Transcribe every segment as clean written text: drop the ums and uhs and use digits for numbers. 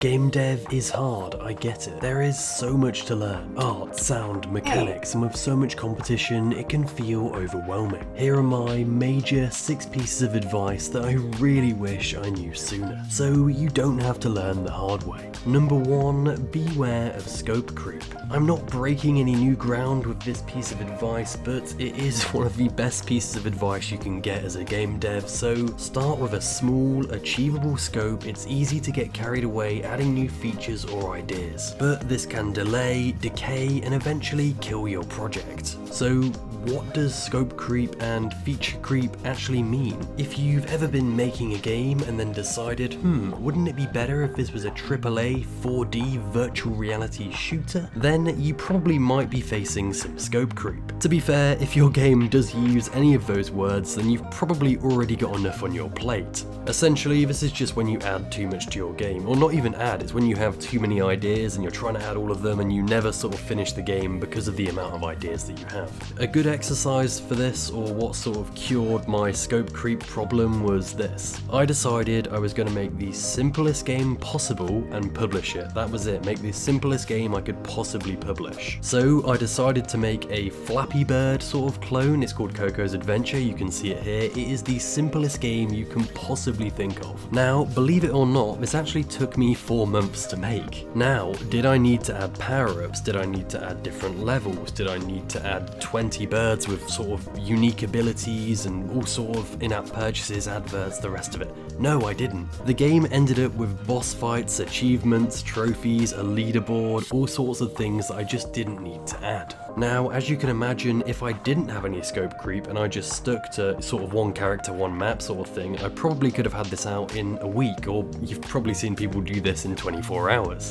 Game dev is hard, I get it. There is so much to learn. Art, sound, mechanics, and with so much competition, it can feel overwhelming. Here are my major 6 pieces of advice that I really wish I knew sooner, so you don't have to learn the hard way. Number 1, beware of scope creep. I'm not breaking any new ground with this piece of advice, but it is one of the best pieces of advice you can get as a game dev, so start with a small, achievable scope. It's easy to get carried away adding new features or ideas, but this can delay, decay, and eventually kill your project. So what does scope creep and feature creep actually mean? If you've ever been making a game and then decided, wouldn't it be better if this was a AAA 4D virtual reality shooter? Then you probably might be facing some scope creep. To be fair, if your game does use any of those words, then you've probably already got enough on your plate. Essentially, this is just when you add too much to your game, or not even add, it's when you have too many ideas and you're trying to add all of them and you never sort of finish the game because of the amount of ideas that you have. A good exercise for this, or what sort of cured my scope creep problem, was this. I decided I was going to make the simplest game possible and publish it. That was it, make the simplest game I could possibly publish. So I decided to make a Flappy Bird sort of clone. It's called Coco's Adventure, you can see it here. It is the simplest game you can possibly think of. Now, believe it or not, this actually took me 4 months to make. Now, did I need to add power-ups? Did I need to add different levels? Did I need to add 20 birds with sort of unique abilities and all sort of in-app purchases, adverts, the rest of it? No, I didn't. The game ended up with boss fights, achievements, trophies, a leaderboard, all sorts of things that I just didn't need to add. Now, as you can imagine, if I didn't have any scope creep and I just stuck to sort of one character, one map sort of thing, I probably could have had this out in a week, or you've probably seen people do this in 24 hours.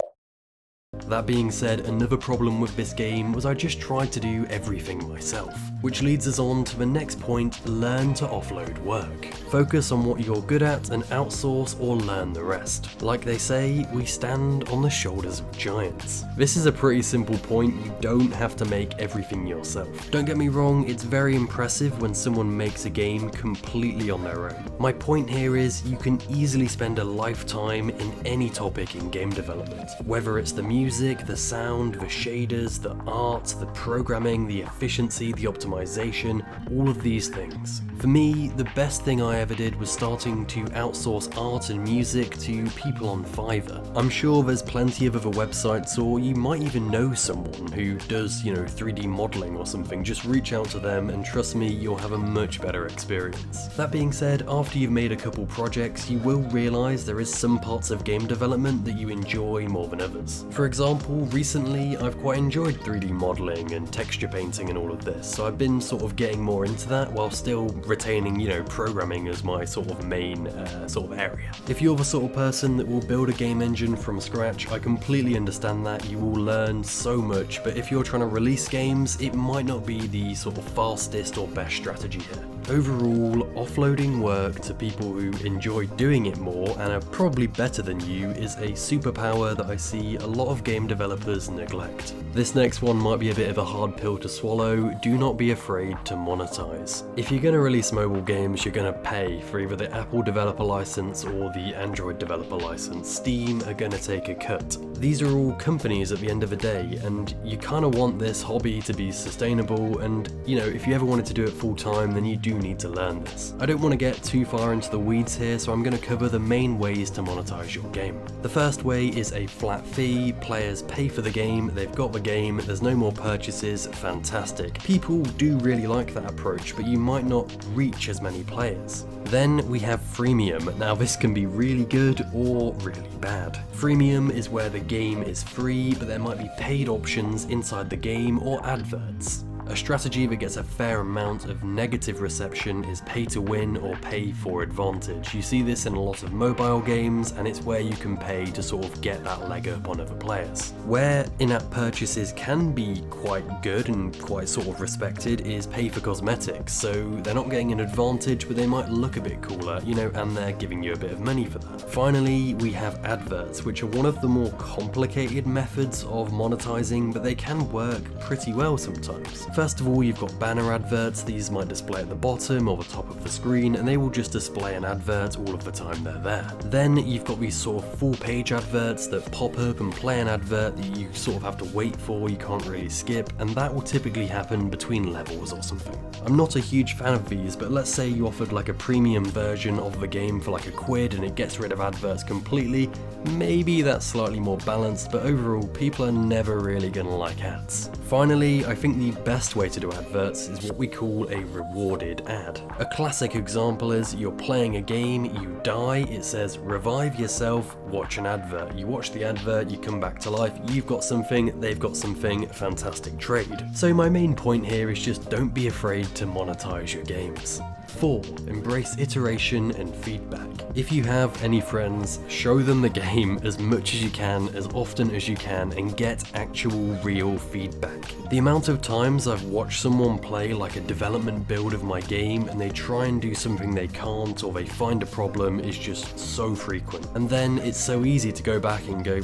That being said, another problem with this game was I just tried to do everything myself. Which leads us on to the next point, learn to offload work. Focus on what you're good at and outsource or learn the rest. Like they say, we stand on the shoulders of giants. This is a pretty simple point, you don't have to make everything yourself. Don't get me wrong, it's very impressive when someone makes a game completely on their own. My point here is you can easily spend a lifetime in any topic in game development, whether it's the music, the sound, the shaders, the art, the programming, the efficiency, the optimization, all of these things. For me, the best thing I ever did was starting to outsource art and music to people on Fiverr. I'm sure there's plenty of other websites, or you might even know someone who does, 3D modeling or something. Just reach out to them and trust me, you'll have a much better experience. That being said, after you've made a couple projects, you will realize there is some parts of game development that you enjoy more than others. For example, recently I've quite enjoyed 3D modeling and texture painting and all of this, so I've been sort of getting more into that while still retaining, programming as my sort of main sort of area. If you're the sort of person that will build a game engine from scratch, I completely understand that. You will learn so much, but if you're trying to release games, it might not be the sort of fastest or best strategy here. Overall, offloading work to people who enjoy doing it more and are probably better than you is a superpower that I see a lot of game developers neglect. This next one might be a bit of a hard pill to swallow. Do not be afraid to monetize. If you're going to release mobile games, you're going to pay for either the Apple developer license or the Android developer license. Steam are going to take a cut. These are all companies at the end of the day, and you kind of want this hobby to be sustainable, and if you ever wanted to do it full time, then you do need to learn this. I don't want to get too far into the weeds here, so I'm going to cover the main ways to monetize your game. The first way is a flat fee. Players pay for the game, they've got the game, there's no more purchases, fantastic. People do really like that approach, but you might not reach as many players. Then we have freemium. Now this can be really good or really bad. Freemium is where the game is free, but there might be paid options inside the game or adverts. A strategy that gets a fair amount of negative reception is pay to win or pay for advantage. You see this in a lot of mobile games, and it's where you can pay to sort of get that leg up on other players. Where in-app purchases can be quite good and quite sort of respected is pay for cosmetics. So they're not getting an advantage, but they might look a bit cooler, and they're giving you a bit of money for that. Finally, we have adverts, which are one of the more complicated methods of monetizing, but they can work pretty well sometimes. First of all, you've got banner adverts. These might display at the bottom or the top of the screen, and they will just display an advert all of the time they're there. Then you've got these sort of full page adverts that pop up and play an advert that you sort of have to wait for, you can't really skip, and that will typically happen between levels or something. I'm not a huge fan of these, but let's say you offered like a premium version of the game for like £1 and it gets rid of adverts completely, maybe that's slightly more balanced, but overall people are never really gonna like ads. Finally, I think the best way to do adverts is what we call a rewarded ad. A classic example is you're playing a game, you die, it says revive yourself, watch an advert. You watch the advert, you come back to life, you've got something, they've got something, fantastic trade. So my main point here is just don't be afraid to monetize your games. 4. Embrace iteration and feedback. If you have any friends, show them the game as much as you can, as often as you can, and get actual real feedback. The amount of times I've watched someone play like a development build of my game and they try and do something they can't, or they find a problem, is just so frequent. And then it's so easy to go back and go,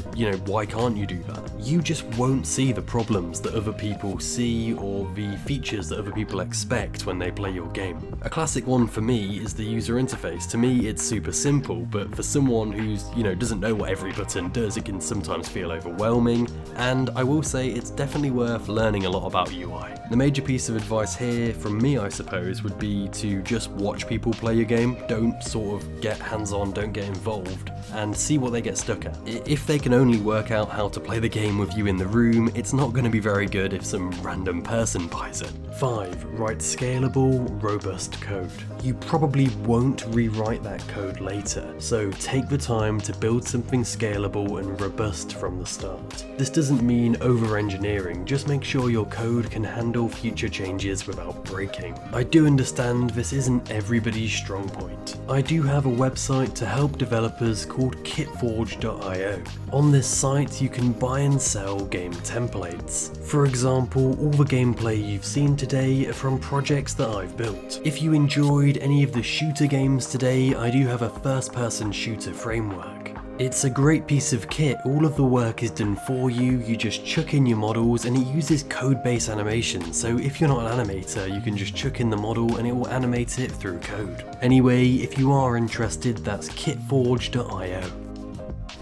why can't you do that? You just won't see the problems that other people see or the features that other people expect when they play your game. A classic one for me is the user interface. To me it's super simple, but for someone who's doesn't know what every button does, it can sometimes feel overwhelming, and I will say it's definitely worth learning a lot about UI. The major piece of advice here from me, I suppose, would be to just watch people play your game. Don't sort of get hands-on, don't get involved, and see what they get stuck at. If they can only work out how to play the game with you in the room, it's not going to be very good if some random person buys it. 5. Write scalable, robust code. You probably won't rewrite that code later, so take the time to build something scalable and robust from the start. This doesn't mean over-engineering, just make sure your code can handle future changes without breaking. I do understand this isn't everybody's strong point. I do have a website to help developers called kitforge.io. On this site you can buy and sell game templates. For example, all the gameplay you've seen today are from projects that I've built. If you enjoyed any of the shooter games today, I do have a first-person shooter framework. It's a great piece of kit. All of the work is done for you, you just chuck in your models, and it uses code-based animation, so if you're not an animator, you can just chuck in the model and it will animate it through code. Anyway, if you are interested, that's kitforge.io.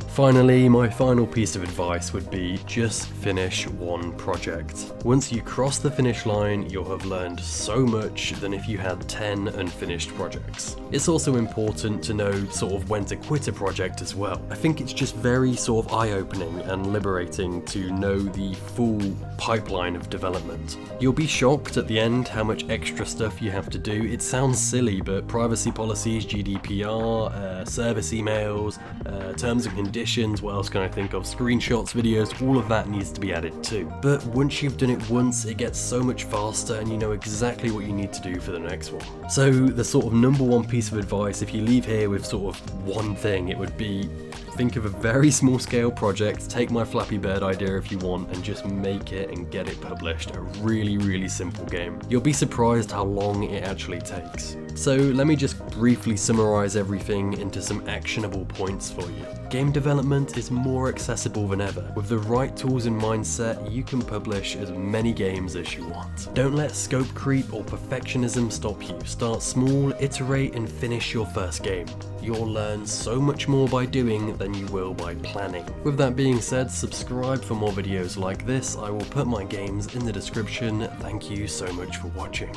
Finally, my final piece of advice would be just finish one project. Once you cross the finish line, you'll have learned so much than if you had 10 unfinished projects. It's also important to know sort of when to quit a project as well. I think it's just very sort of eye-opening and liberating to know the full pipeline of development. You'll be shocked at the end how much extra stuff you have to do. It sounds silly, but privacy policies, GDPR, service emails, terms and conditions, what else can I think of, screenshots, videos, all of that needs to be added too. But once you've done it once, it gets so much faster and you know exactly what you need to do for the next one. So the sort of number one piece of advice, if you leave here with sort of one thing, it would be think of a very small scale project, take my Flappy Bird idea if you want, and just make it and get it published. A really, really simple game. You'll be surprised how long it actually takes. So let me just briefly summarize everything into some actionable points for you. Game development is more accessible than ever. With the right tools and mindset, you can publish as many games as you want. Don't let scope creep or perfectionism stop you. Start small, iterate, and finish your first game. You'll learn so much more by doing than you will by planning. With that being said, subscribe for more videos like this. I will put my games in the description. Thank you so much for watching.